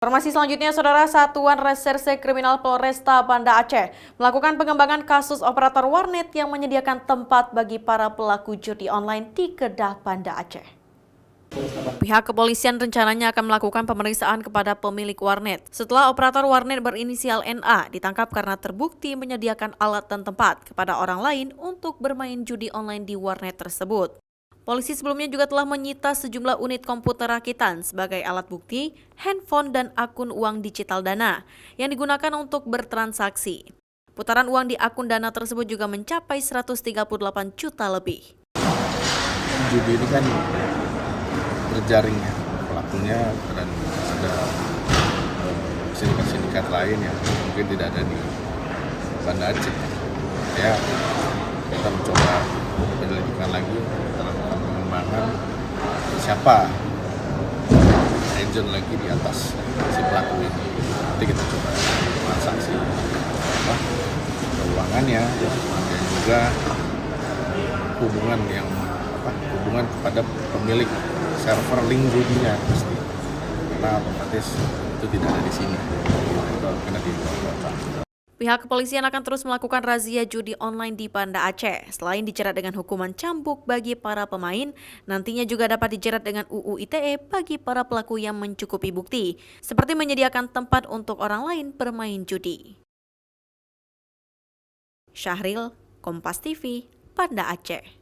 Informasi selanjutnya, Saudara, Satuan Reserse Kriminal Polresta Banda Aceh melakukan pengembangan kasus operator warnet yang menyediakan tempat bagi para pelaku judi online di Kedah, Banda Aceh. Pihak kepolisian rencananya akan melakukan pemeriksaan kepada pemilik warnet setelah operator warnet berinisial NA ditangkap karena terbukti menyediakan alat dan tempat kepada orang lain untuk bermain judi online di warnet tersebut. Polisi sebelumnya juga telah menyita sejumlah unit komputer rakitan sebagai alat bukti, handphone, dan akun uang digital Dana yang digunakan untuk bertransaksi. Putaran uang di akun Dana tersebut juga mencapai 138 juta lebih. Judi ini kan berjaring ya pelakunya, dan ada sindikat-sindikat lain yang mungkin tidak ada di Banda Aceh. Ya, kita mencoba menyelidikkan lagi dalam pengembangan siapa agent lagi di atas si pelaku ini. Nanti kita coba transaksi keuangannya dan juga hubungan kepada pemilik server link judinya pasti, karena otomatis itu tidak ada di sini, karena di luar kota. Pihak kepolisian akan terus melakukan razia judi online di Banda Aceh. Selain dijerat dengan hukuman cambuk bagi para pemain, nantinya juga dapat dijerat dengan UU ITE bagi para pelaku yang mencukupi bukti, seperti menyediakan tempat untuk orang lain bermain judi. Syahril, Kompas TV, Banda Aceh.